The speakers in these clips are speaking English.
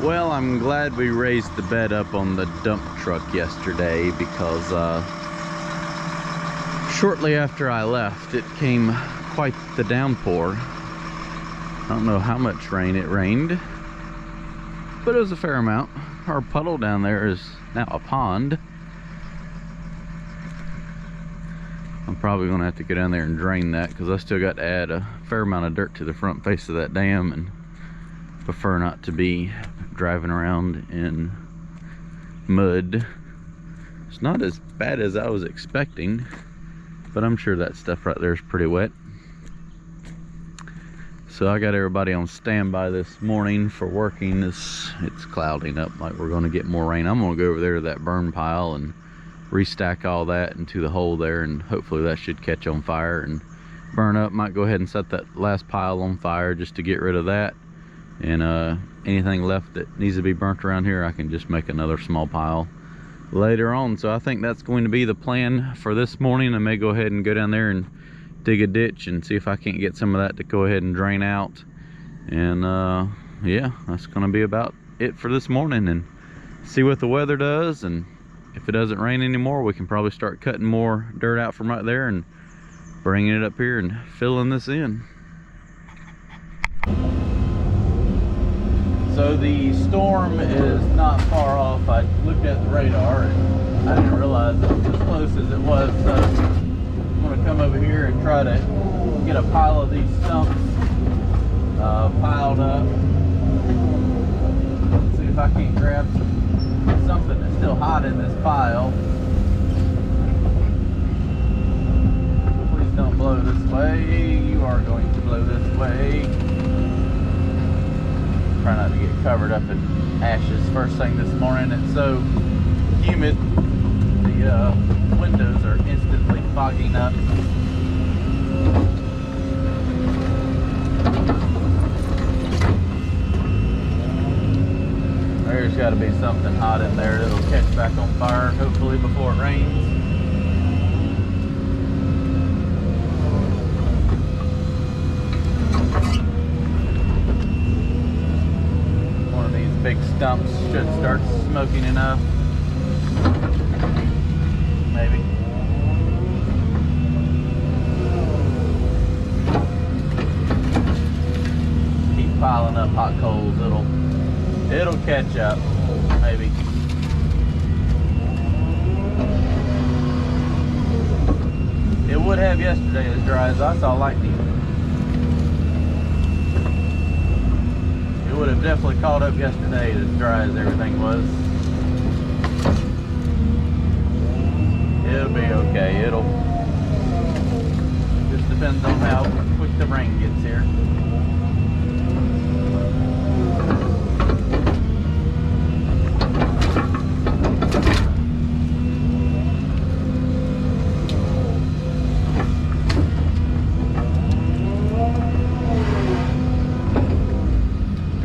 Well, I'm glad we raised the bed up on the dump truck yesterday because shortly after I left, it came quite the downpour. I don't know how much rain it rained, but it was a fair amount. Our puddle down there is now a pond. I'm probably gonna have to go down there and drain that because I still got to add a fair amount of dirt to the front face of that dam, and prefer not to be driving around in mud. It's not as bad as I was expecting, but I'm sure that stuff right there is pretty wet. So I got everybody on standby this morning for working. It's clouding up like we're going to get more rain. I'm going to go over there to that burn pile and restack all that into the hole there, and hopefully that should catch on fire and burn up. Might go ahead and set that last pile on fire just to get rid of that, and anything left that needs to be burnt around here, I can just make another small pile later on. So I think that's going to be the plan for this morning. I may go ahead and go down there and dig a ditch and see if I can't get some of that to go ahead and drain out. And yeah, that's going to be about it for this morning, and see what the weather does. And if it doesn't rain anymore, we can probably start cutting more dirt out from right there and bringing it up here and filling this in. So the storm is not far off. I looked at the radar and I didn't realize it was as close as it was. So I'm going to come over here and try to get a pile of these stumps piled up. See if I can't grab something that's still hot in this pile. Please don't blow this way. You are going to blow this way. Try not to get covered up in ashes first thing this morning. It's so humid. The windows are instantly fogging up. There's got to be something hot in there that'll catch back on fire, hopefully before it rains. Big stumps should start smoking enough. Maybe. Keep piling up hot coals, it'll catch up. Maybe. It would have yesterday as dry as I saw lightning. Would have definitely caught up yesterday as dry as everything was. It'll be okay. It'll just depends on how quick the rain gets here.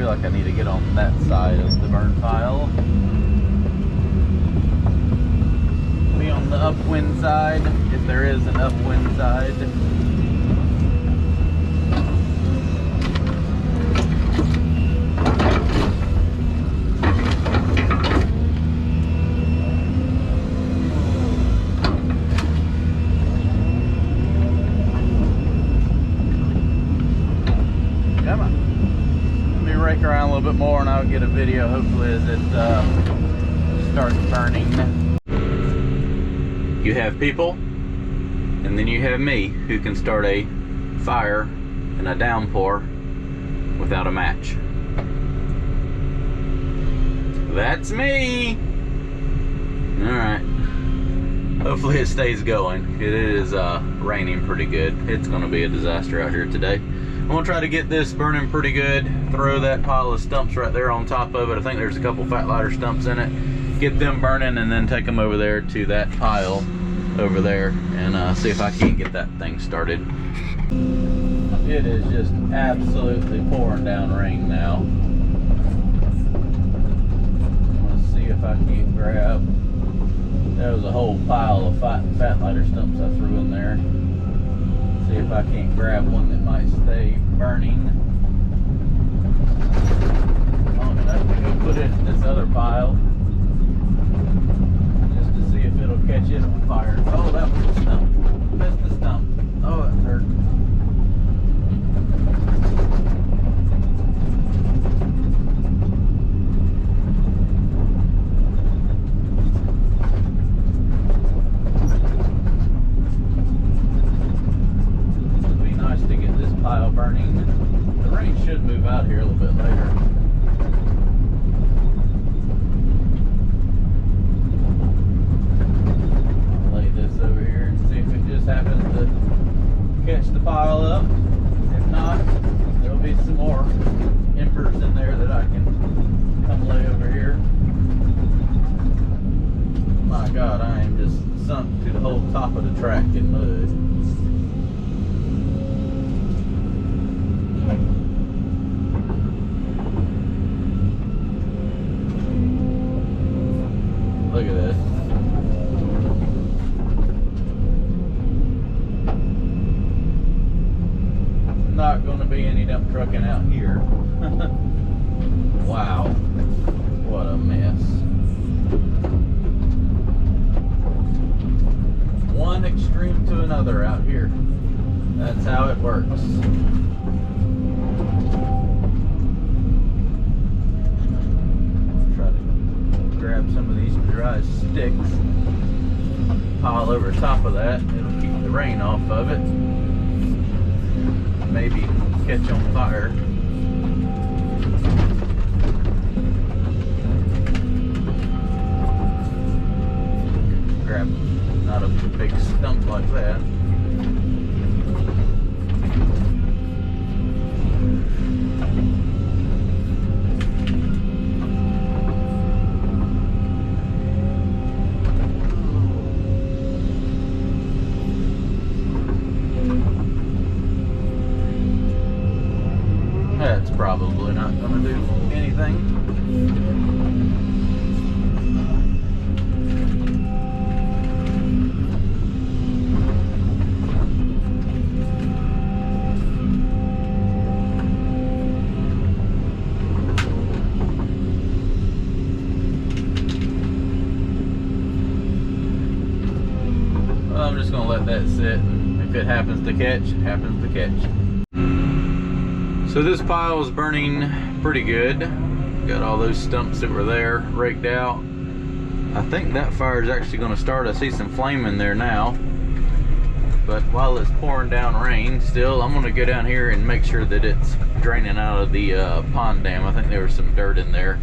I need to get on that side of the burn pile. Be on the upwind side, if there is an upwind side. Come on. Rake around a little bit more and I'll get a video hopefully as it starts burning. You have people and then you have me who can start a fire in a downpour without a match. That's me. Alright, hopefully it stays going. It is raining pretty good. It's gonna be a disaster out here today. I'm gonna try to get this burning pretty good, throw that pile of stumps right there on top of it. I think there's a couple fat lighter stumps in it. Get them burning and then take them over there to that pile over there and see if I can't get that thing started. It is just absolutely pouring down rain now. I'm gonna see if I can't grab. There was a whole pile of fat lighter stumps I threw in there. See if I can't grab one that might stay burning long enough to go put bit later. Lay this over here and see if it just happens to catch the pile up. If not, there'll be some more embers in there that I can come lay over here. My God, I am just sunk to the whole top of the track in mud. Look at this. Not going to be any dump trucking out here. Wow, what a mess. One extreme to another out here. That's how it works. Try to grab some of these dry sticks, pile over top of that. It'll keep the rain off of it. Maybe catch on fire. Grab not a big stump like that. That's probably not going to do anything. Well, I'm just going to let that sit. If it happens to catch, it happens to catch. So this pile is burning pretty good. Got all those stumps that were there raked out. I think that fire is actually going to start. I see some flame in there now. But while it's pouring down rain still, I'm going to go down here and make sure that it's draining out of the pond dam. I think there was some dirt in there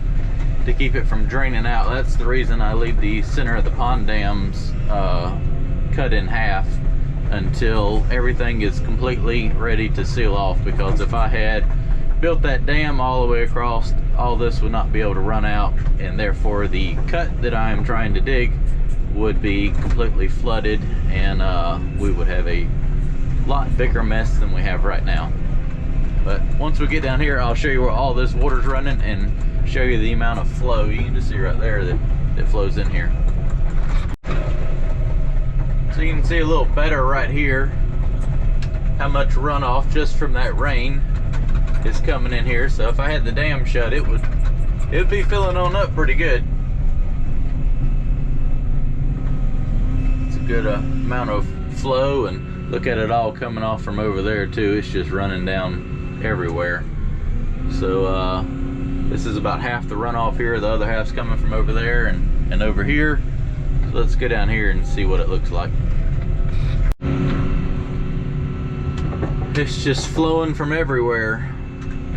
to keep it from draining out. That's the reason I leave the center of the pond dams cut in half until everything is completely ready to seal off, because if I had built that dam all the way across, all this would not be able to run out, and therefore the cut that I am trying to dig would be completely flooded, and we would have a lot bigger mess than we have right now. But once we get down here, I'll show you where all this water's running and show you the amount of flow. You can just see right there that flows in here. So you can see a little better right here how much runoff just from that rain is coming in here. So if I had the dam shut, it would be filling on up pretty good. It's a good amount of flow, and look at it all coming off from over there too. It's just running down everywhere. So this is about half the runoff here. The other half's coming from over there and over here. So let's go down here and see what it looks like. It's just flowing from everywhere.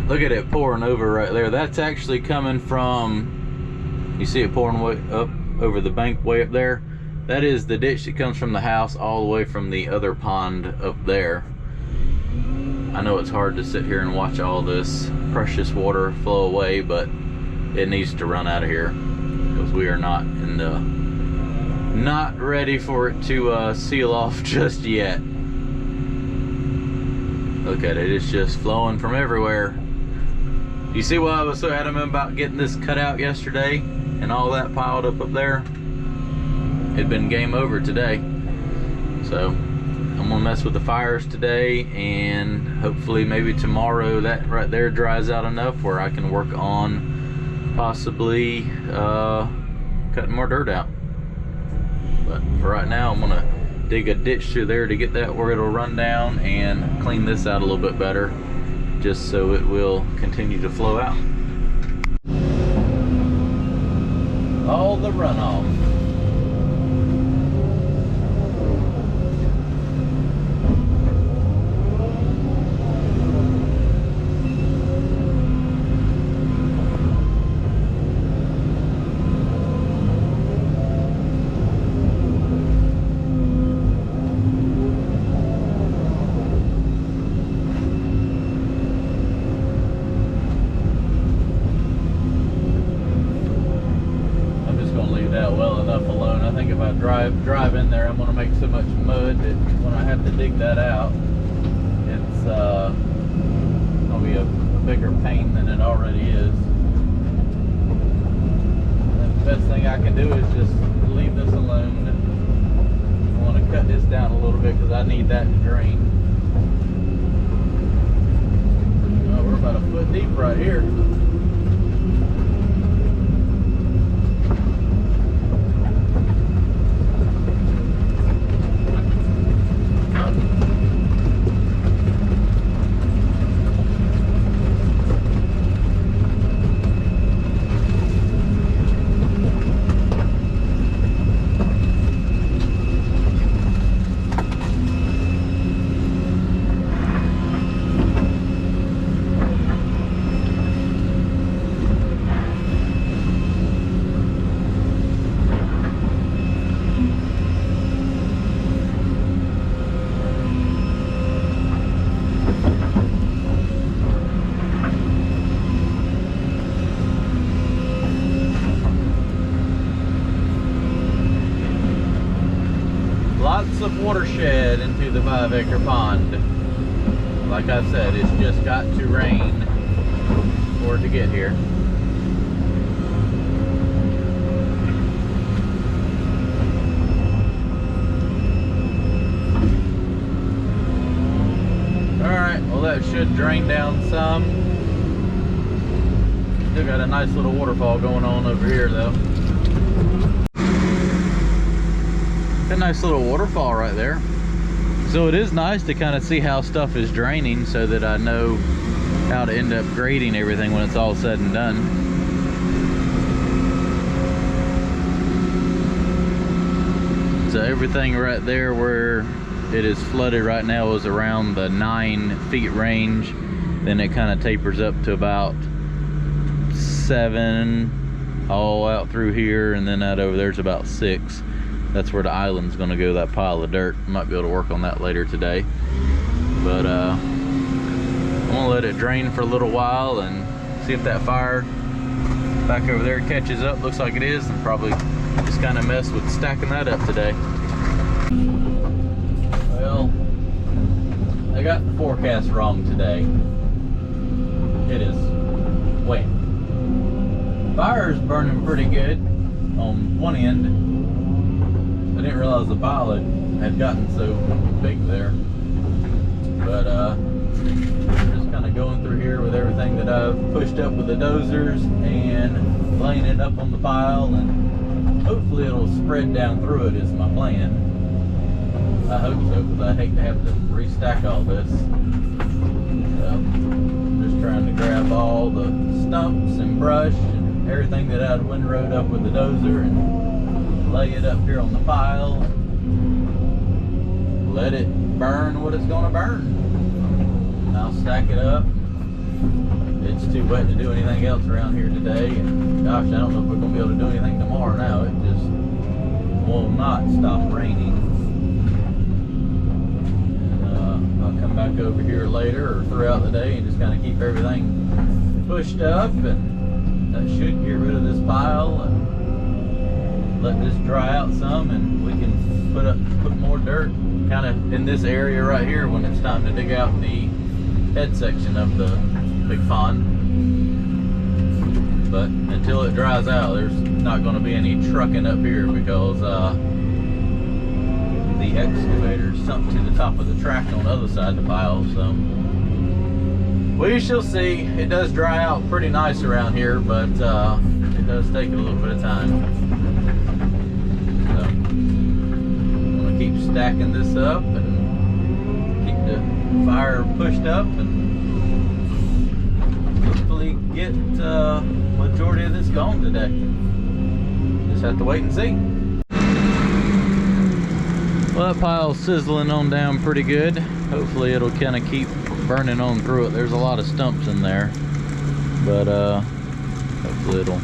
Look at it pouring over right there. That's actually coming from, you see it pouring way up over the bank way up there? That is the ditch that comes from the house all the way from the other pond up there. I know it's hard to sit here and watch all this precious water flow away, but it needs to run out of here because we are not ready for it to seal off just yet. Look at it, it's just flowing from everywhere. You see why I was so adamant about getting this cut out yesterday and all that piled up there? It'd been game over today. So I'm gonna mess with the fires today, and hopefully maybe tomorrow that right there dries out enough where I can work on possibly cutting more dirt out. But for right now, I'm gonna dig a ditch through there to get that where it'll run down and clean this out a little bit better, just so it will continue to flow out. All the runoff. if I drive in there, I'm gonna make so much mud that when I have to dig that out, it's gonna be a bigger pain than it already is. And the best thing I can do is just leave this alone. I want to cut this down a little bit because I need that to drain. Oh, we're about a foot deep right here. Lots of watershed into the 5-acre pond. Like I said, it's just got to rain for it to get here. Alright, well that should drain down some. Still got a nice little waterfall going on over here though. A nice little waterfall right there. So it is nice to kind of see how stuff is draining so that I know how to end up grading everything when it's all said and done. So everything right there where it is flooded right now is around the 9 feet range. Then it kind of tapers up to about 7 all out through here, and then that over there's about 6. That's where the island's gonna go, that pile of dirt. Might be able to work on that later today. But I'm gonna let it drain for a little while and see if that fire back over there catches up. Looks like it is, and probably just kind of mess with stacking that up today. Well, I got the forecast wrong today. It is wet. Fire's burning pretty good on one end. I didn't realize the pile had gotten so big there. But just kind of going through here with everything that I've pushed up with the dozers and laying it up on the pile, and hopefully it'll spread down through it is my plan. I hope so, because I hate to have to restack all this. So just trying to grab all the stumps and brush and everything that I'd windrowed up with the dozer and lay it up here on the pile and let it burn what it's gonna burn. And I'll stack it up. It's too wet to do anything else around here today, and gosh, I don't know if we're gonna be able to do anything tomorrow now. It just will not stop raining. And I'll come back over here later or throughout the day and just kind of keep everything pushed up, and that should get rid of this pile and let this dry out some, and we can put more dirt kind of in this area right here when it's time to dig out the head section of the big pond. But until it dries out, there's not going to be any trucking up here because the excavator sunk to the top of the track on the other side of the pile. So we shall see. It does dry out pretty nice around here, but it does take a little bit of time. Keep stacking this up and keep the fire pushed up and hopefully get majority of this gone today. Just have to wait and see. Well, that pile's sizzling on down pretty good. Hopefully it'll kind of keep burning on through it. There's a lot of stumps in there, but hopefully it'll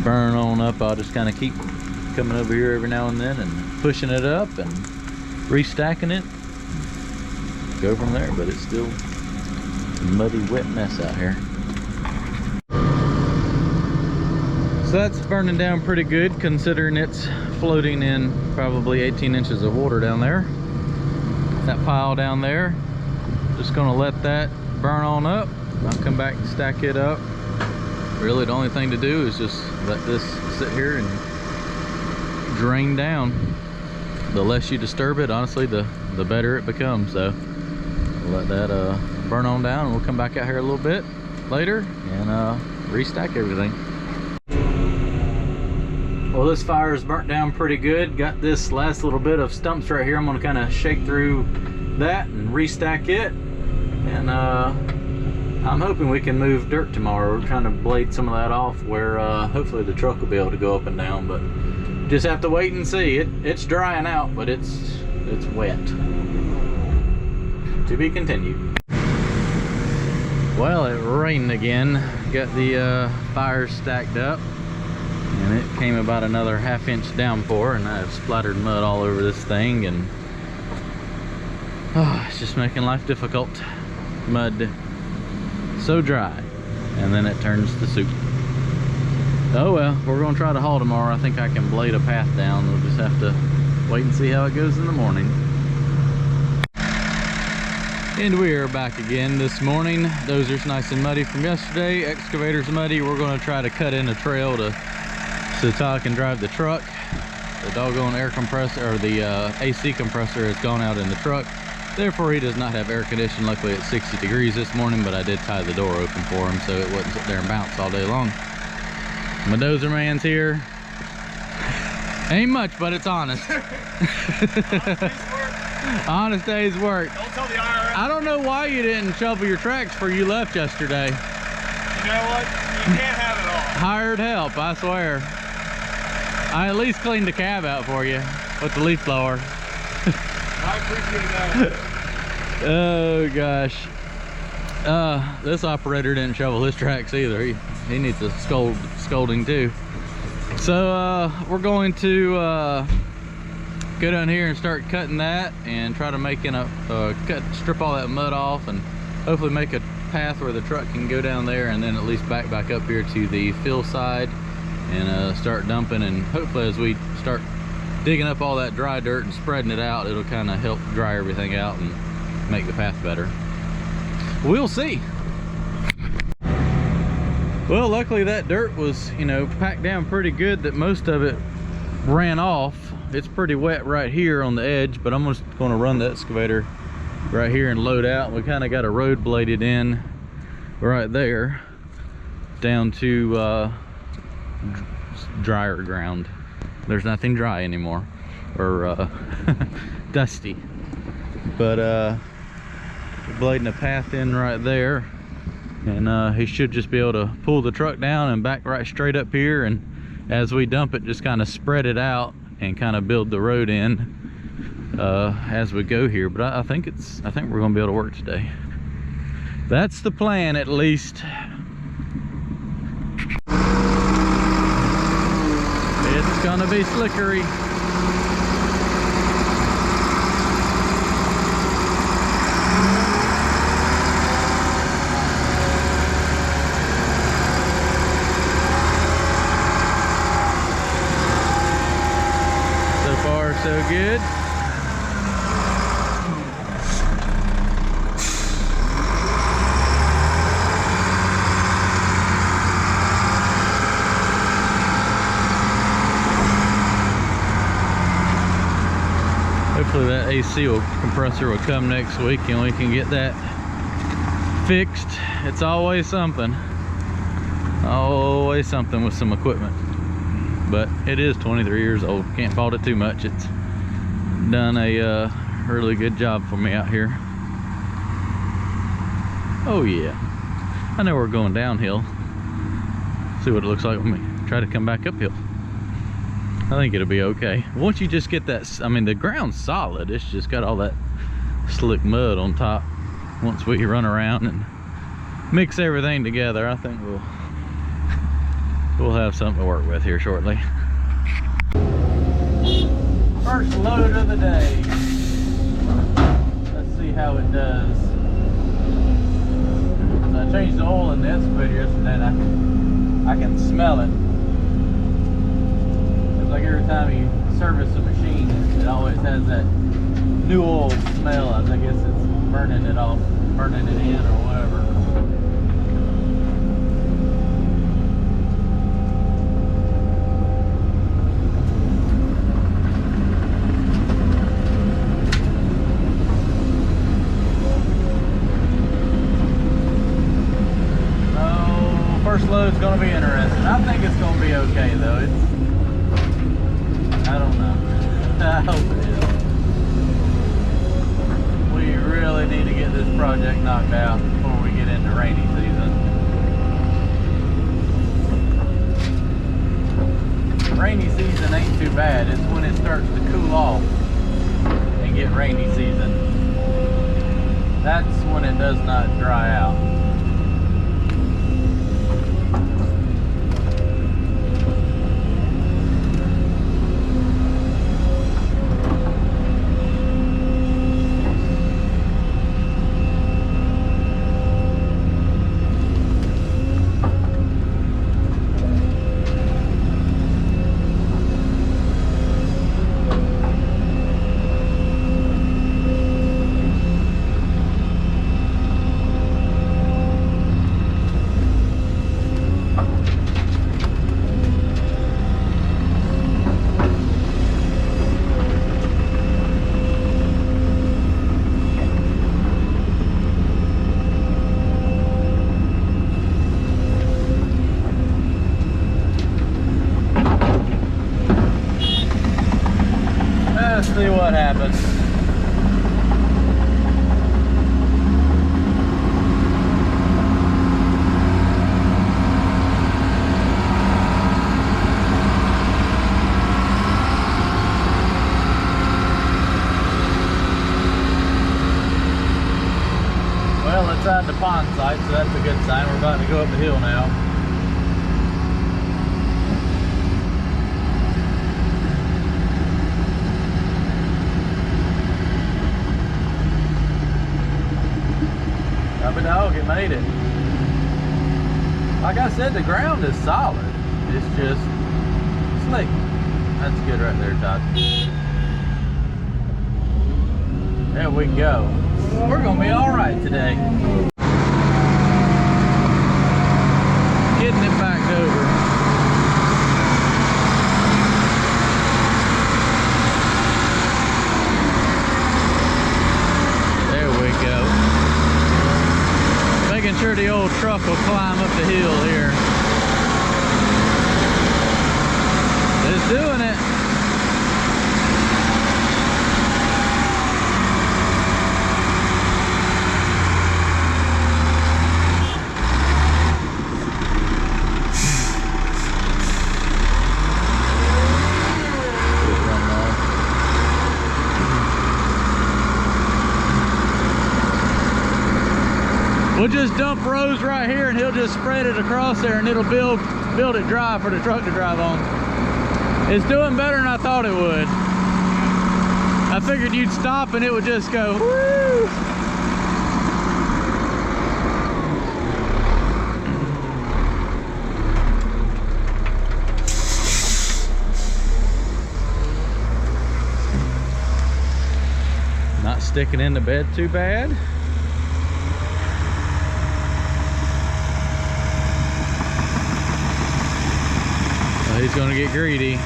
burn on up. I'll just kind of keep coming over here every now and then and pushing it up and restacking it, go from there. But it's still a muddy, wet mess out here. So that's burning down pretty good considering it's floating in probably 18 inches of water down there. That pile down there, just gonna let that burn on up. I'll come back and stack it up. Really the only thing to do is just let this sit here and drain down. The less you disturb it, honestly, the better it becomes. So we'll let that burn on down, and we'll come back out here a little bit later and restack everything. Well, this fire is burnt down pretty good. Got this last little bit of stumps right here. I'm gonna kind of shake through that and restack it, and I'm hoping we can move dirt tomorrow. We're trying to blade some of that off where hopefully the truck will be able to go up and down, but just have to wait and see. It's drying out, but it's wet. To be continued. Well, it rained again. Got the fire stacked up, and it came about another half-inch downpour, and I've splattered mud all over this thing, and it's just making life difficult. Mud so dry, and then it turns to soup. Oh well, we're gonna try to haul tomorrow. I think I can blade a path down. We'll just have to wait and see how it goes in the morning. And we are back again this morning. Dozer's nice and muddy from yesterday. Excavator's muddy. We're gonna try to cut in a trail so Todd can drive the truck. The doggone air compressor, or the AC compressor, has gone out in the truck. Therefore, he does not have air conditioning. Luckily, it's 60 degrees this morning, but I did tie the door open for him so it wouldn't sit there and bounce all day long. My dozer man's here. Ain't much, but it's honest. Honest day's work. Don't tell the IRS. I don't know why you didn't shovel your tracks before you left yesterday. You know what? You can't have it all. Hired help, I swear. I at least cleaned the cab out for you with the leaf blower. I appreciate that. Oh gosh. This operator didn't shovel his tracks either. He needs a scolding too. So we're going to go down here and start cutting that and try to make strip all that mud off, and hopefully make a path where the truck can go down there, and then at least back up here to the fill side and start dumping. And hopefully as we start digging up all that dry dirt and spreading it out, it'll kind of help dry everything out and make the path better. We'll see. Well, luckily that dirt was, packed down pretty good, that most of it ran off. It's pretty wet right here on the edge, but I'm just going to run the excavator right here and load out. We kind of got a road bladed in right there down to drier ground. There's nothing dry anymore, or dusty, but blading a path in right there, and he should just be able to pull the truck down and back right straight up here, and as we dump it, just kind of spread it out and kind of build the road in as we go here. But I think we're gonna be able to work today. That's the plan, at least. It's gonna be slickery. So far, so good. Hopefully that AC compressor will come next week and we can get that fixed. It's always something with some equipment, but it is 23 years old. Can't fault it too much. It's done a really good job for me out here. Oh yeah, I know we're going downhill. See what it looks like when we try to come back uphill. I think it'll be okay. Once you just get that, I mean, the ground's solid. It's just got all that slick mud on top. Once we run around and mix everything together, I think we'll have something to work with here shortly. First load of the day. Let's see how it does. I changed the oil in the excavator yesterday, and I can smell it. Like every time you service a machine, it always has that new oil smell. I guess it's burning it off, burning it in or whatever. First load's gonna be interesting. I think it's gonna be okay though. I don't know. I hope it is. We really need to get this project knocked out before we get into rainy season. Rainy season ain't too bad. It's when it starts to cool off and get rainy season. That's when it does not dry out. Let's see what happens. Well, it's at the pond site, so that's a good sign. We're about to go up the hill now. Dog, it made it. Like I said, the ground is solid. It's just slick. That's good right there, Todd. There we go. We're gonna be all right today. Getting it back over. Making sure the old truck will climb up the hill here. It's doing it. We'll just dump Rose right here and he'll just spread it across there and it'll build it dry for the truck to drive on. It's doing better than I thought it would. I figured you'd stop and it would just go, woo! Not sticking in the bed too bad. He's gonna get greedy.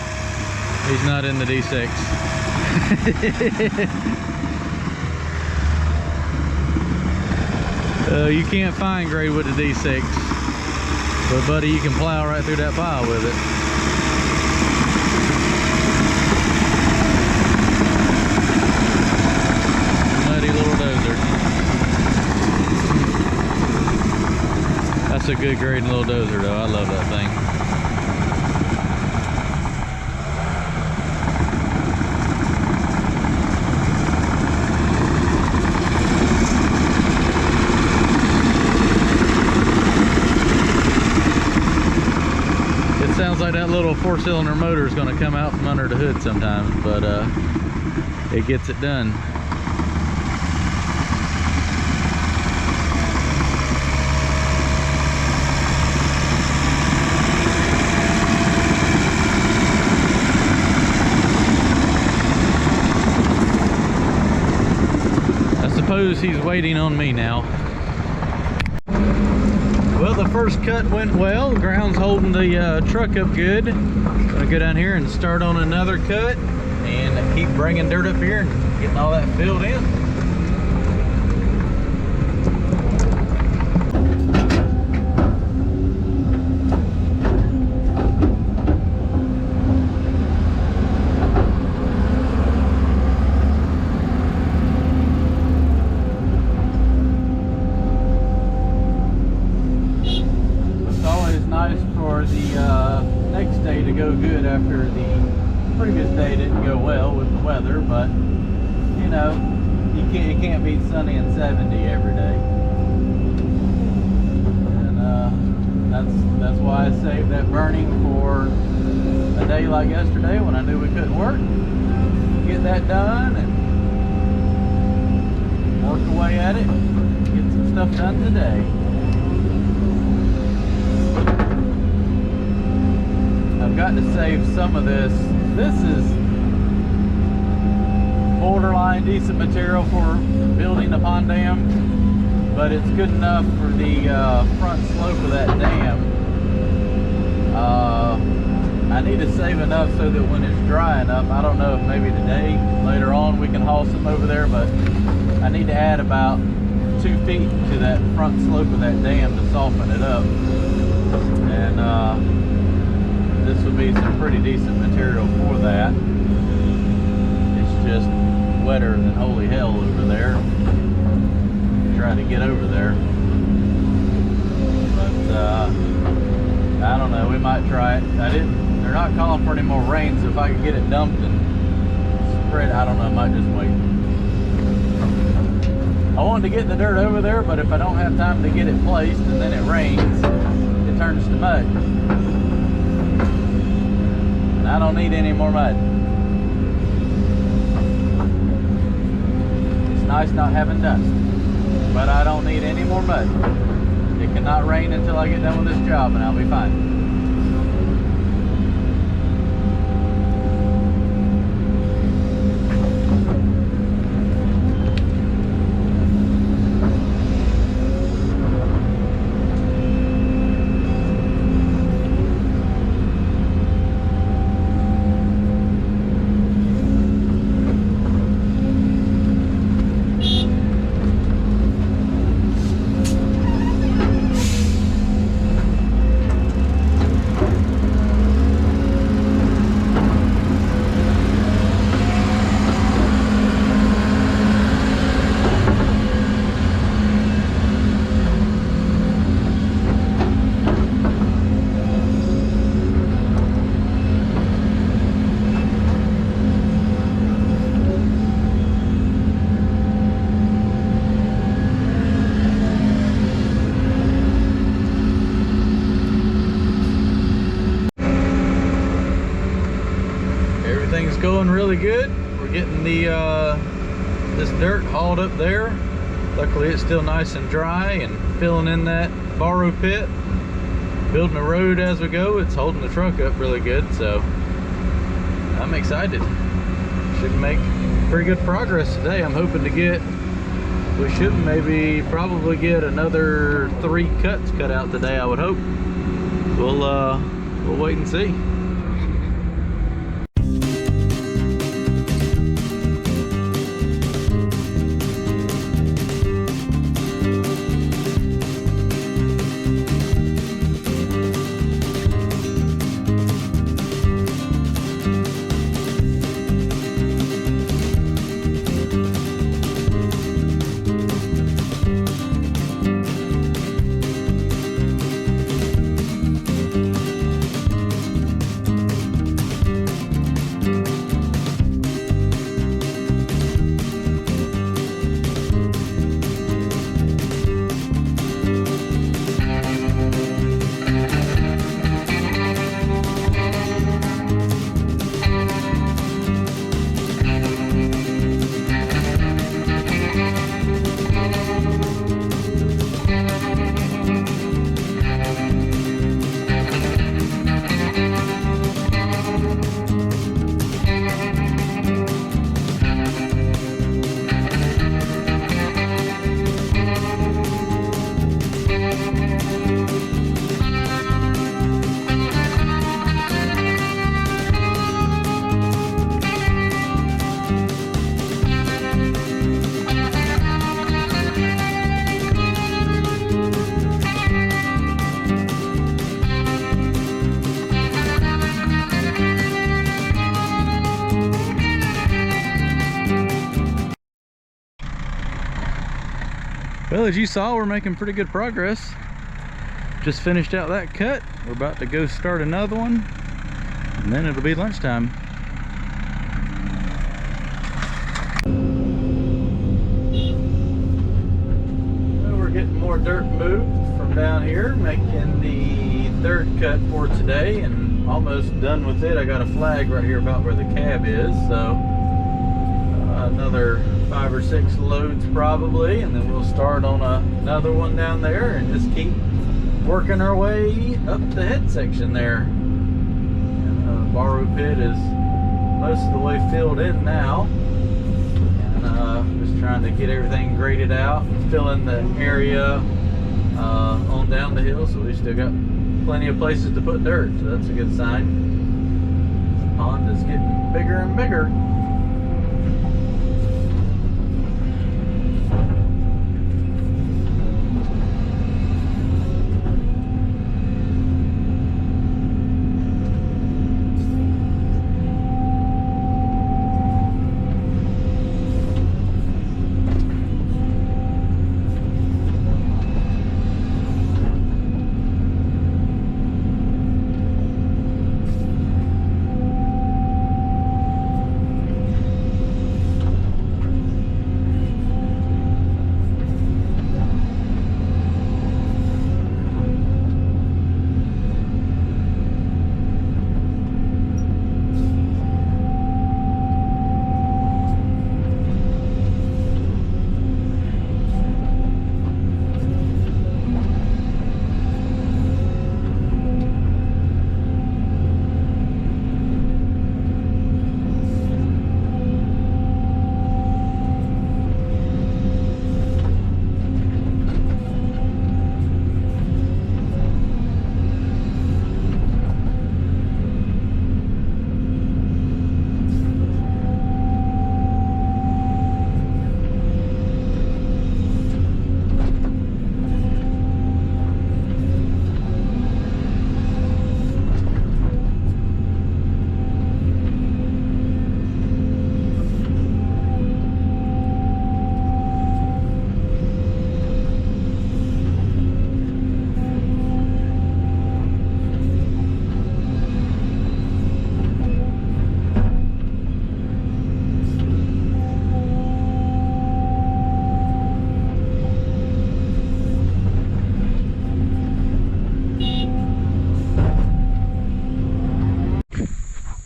He's not in the D6. You can't find grade with the D6. But buddy, you can plow right through that pile with it. Muddy little dozer. That's a good grading little dozer though. I love that thing. Sounds like that little 4-cylinder motor is going to come out from under the hood sometimes, but it gets it done. knows he's waiting on me now. Well, the first cut went well. The ground's holding the truck up good. I'm gonna go down here and start on another cut and keep bringing dirt up here and getting all that filled in. For the next day to go good after the previous day didn't go well with the weather, but you know, you can't beat sunny and 70 every day, and that's why I saved that burning for a day like yesterday when I knew we couldn't work. Get that done and work away at it, get some stuff done today. I've got to save some of this. This is borderline decent material for building a pond dam, but it's good enough for the front slope of that dam. I need to save enough so that when it's dry enough, I don't know if maybe today, later on, we can haul some over there, but I need to add about 2 feet to that front slope of that dam to soften it up. And this would be some pretty decent material for that. It's just wetter than holy hell over there. Trying to get over there. But I don't know, we might try it. They're not calling for any more rain, so if I could get it dumped and spread, I don't know, I might just wait. I wanted to get the dirt over there, but if I don't have time to get it placed and then it rains, it turns to mud. I don't need any more mud. It's nice not having dust, but I don't need any more mud. It cannot rain until I get done with this job and I'll be fine. Everything's going really good. We're getting the this dirt hauled up there. Luckily it's still nice and dry, and filling in that borrow pit, building a road as we go. It's holding the truck up really good, so I'm excited. Should make pretty good progress today. I'm hoping to get, we should probably get another 3 cuts cut out today, I would hope. We'll wait and see. Well, as you saw, we're making pretty good progress. Just finished out that cut. We're about to go start another one, and then it'll be lunchtime. Well, we're getting more dirt moved from down here, making the third cut for today, and almost done with it. I got a flag right here about where the cab is, so another 5 or 6 loads probably, and then we'll start on another one down there and just keep working our way up the head section there. And the borrow pit is most of the way filled in now, and just trying to get everything graded out, fill in the area on down the hill, so we still got plenty of places to put dirt, so that's a good sign. The pond is getting bigger and bigger.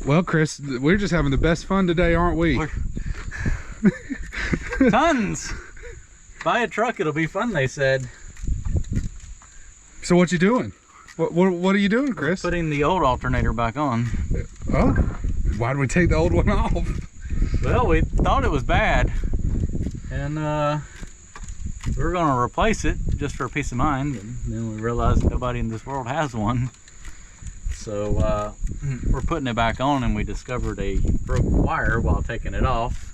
Well, Chris, we're just having the best fun today, aren't we? Tons! Buy a truck, it'll be fun, they said. So what you doing? What are you doing, Chris? Putting the old alternator back on. Oh, why did we take the old one off? Well, we thought it was bad, and we were going to replace it just for peace of mind, and then we realized nobody in this world has one. So we're putting it back on, and we discovered a broke wire while taking it off.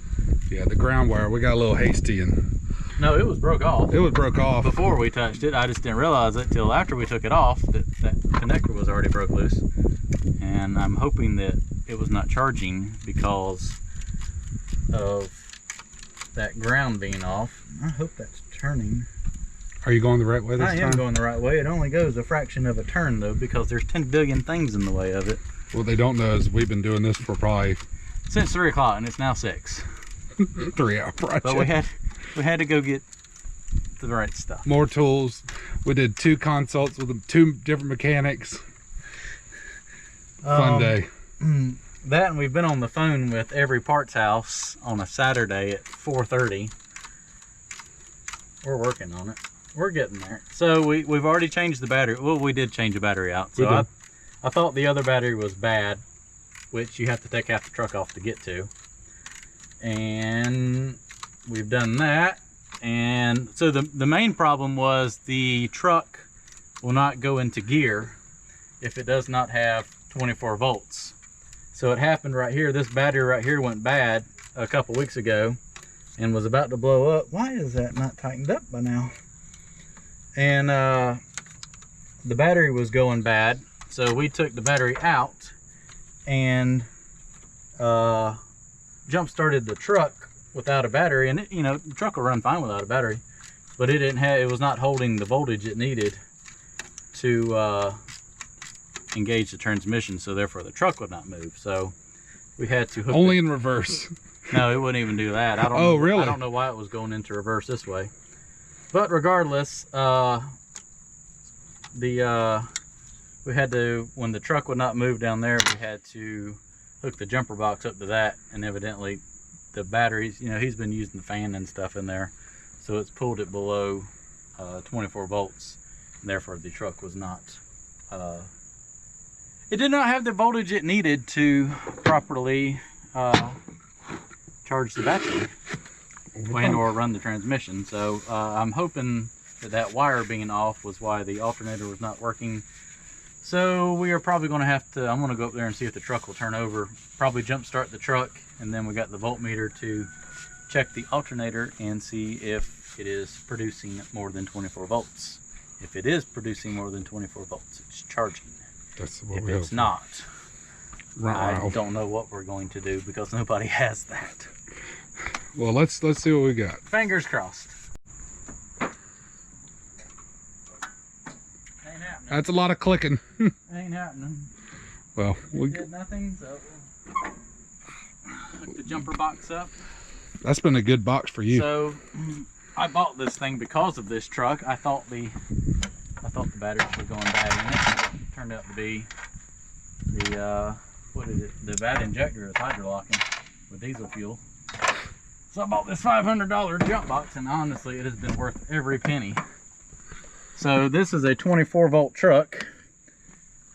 Yeah, the ground wire. We got a little hasty, and no, it was broke off. It was broke off before we touched it. I just didn't realize it till after we took it off that that connector was already broke loose, and I'm hoping that it was not charging because of that ground being off. I hope that's turning. Are you going the right way this time? I am going the right way. It only goes a fraction of a turn though, because there's 10 billion things in the way of it. What they don't know is we've been doing this for probably since 3 o'clock, and it's now 6. 3 hour project. But we had to go get the right stuff. More tools. We did 2 consults with 2 different mechanics. Fun day. That, and we've been on the phone with every parts house on a Saturday at 4:30. We're working on it. We're getting there. So we've already changed the battery. Well, we did change the battery out. So I thought the other battery was bad, which you have to take half the truck off to get to. And we've done that. And so the main problem was the truck will not go into gear if it does not have 24 volts. So it happened right here. This battery right here went bad a couple weeks ago and was about to blow up. Why is that not tightened up by now? And the battery was going bad, so we took the battery out and jump started the truck without a battery. And it, you know, the truck will run fine without a battery. but it didn't have, it was not holding the voltage it needed to engage the transmission, so therefore the truck would not move. So we had to hook Only in reverse. No, it wouldn't even do that. I don't Oh, know, really? I don't know why it was going into reverse this way. But regardless, we had to, when the truck would not move down there, we had to hook the jumper box up to that, and evidently the batteries, you know, he's been using the fan and stuff in there, so it's pulled it below 24 volts, and therefore the truck was not, it did not have the voltage it needed to properly charge the battery and or run the transmission. So I'm hoping that that wire being off was why the alternator was not working. So we are probably going to have to, I'm going to go up there and see if the truck will turn over, probably jump start the truck, and then we got the voltmeter to check the alternator and see if it is producing more than 24 volts. If it is producing more than 24 volts, it's charging. That's what If we it's hope. not, I Wow. don't know what we're going to do because nobody has that. Well, let's see what we got. Fingers crossed. Ain't happening. That's a lot of clicking. Ain't happening. Well, we Did nothing, so hook the jumper box up. that's been a good box for you. So I bought this thing because of this truck. I thought the batteries were going bad in it. Turned out to be the what is it? The battery injector is hydrolocking with diesel fuel. So I bought this $500 jump box, and honestly, it has been worth every penny. So this is a 24 volt truck,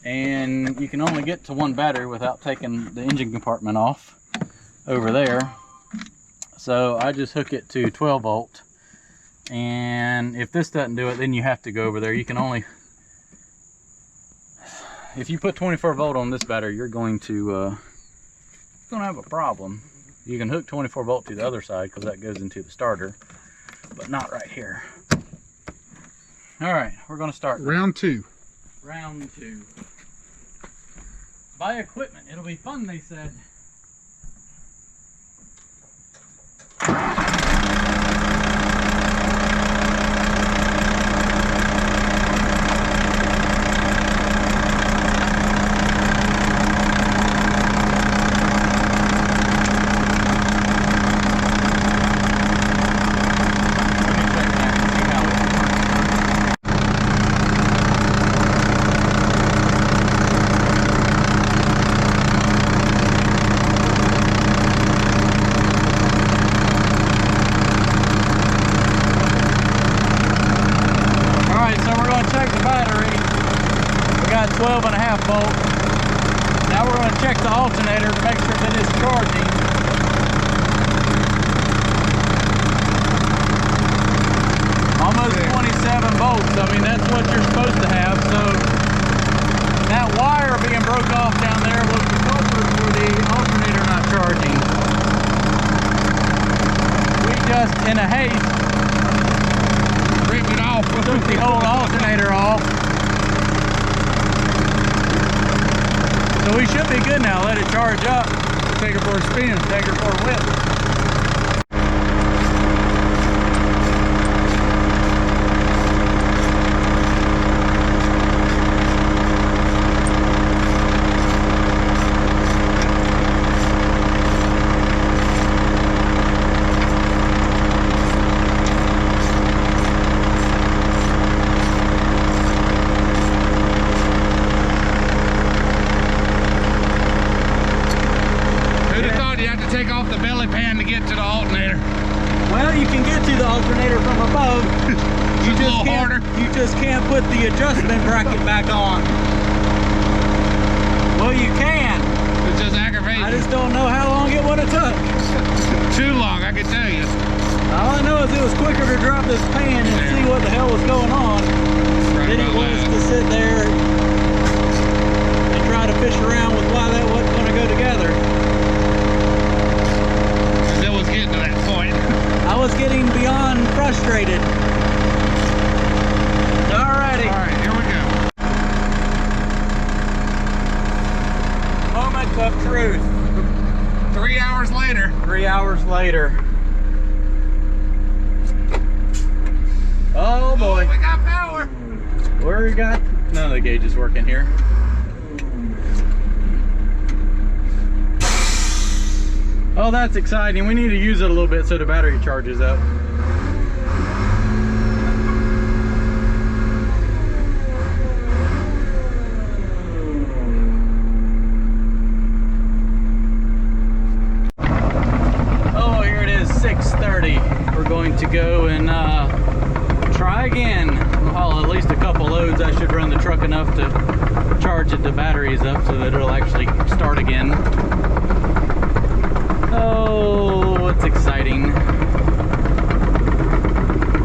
and you can only get to one battery without taking the engine compartment off over there. So I just hook it to 12 volt, and if this doesn't do it, then you have to go over there. You can only, if you put 24 volt on this battery, you're going to have a problem. You can hook 24 volt to the other side because that goes into the starter, but not right here. All right, we're going to start Round two. round 2. Buy equipment, it'll be fun, they said. Check the battery. We got 12.5 volt. Now we're going to check the alternator to make sure that it's charging. Almost 27 volts. I mean, that's what you're supposed to have. So that wire being broke off down there was the culprit for the alternator not charging. We just, in a haste, Ripped it off. took the whole alternator off. So we should be good now. Let it charge up. Take her for a spin. Take her for a whip. Who'd have thought you had to take off the belly pan to get to the alternator? Well, you can get to the alternator from above. You Just a little harder. You just can't put the adjustment bracket back on. Well, you can. It's just aggravating. I just don't know how long it would have took. Too long, I can tell you. All I know is it was quicker to drop this pan and Yeah. see what the hell was going on Right than it about was that. to sit there and try to fish around with why that wasn't going to go together. Still was getting to that point. I was getting beyond frustrated. Alrighty. All right, here we go. Moment of truth. 3 hours later. 3 hours later. Oh boy. We got power. Where we got? None of the gauges working here. Oh, that's exciting. We need to use it a little bit so the battery charges up. Oh, here it is, 6:30. We're going to go and try again. We'll haul at least a couple loads. I should run the truck enough to charge the batteries up so that it'll actually start again. Oh, it's exciting.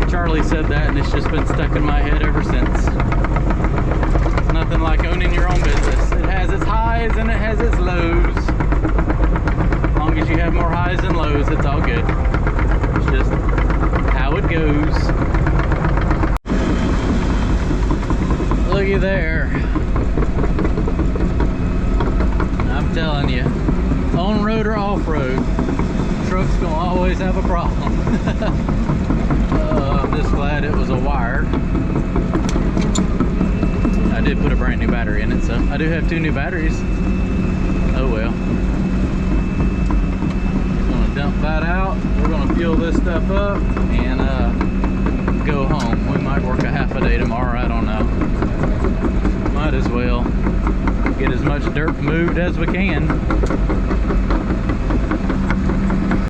Charlie said that and it's just been stuck in my head ever since. Nothing like owning your own business. It has its highs and it has its lows. As long as you have more highs than lows, it's all good. It's just how it goes. Looky there. I'm telling you, on-road or off-road, truck's gonna always have a problem. I'm just glad it was a wire. I did put a brand new battery in it, so I do have 2 new batteries. Oh well. Gonna dump that out. We're gonna fuel this stuff up and go home. We might work a half a day tomorrow, I don't know. Might as well get as much dirt moved as we can.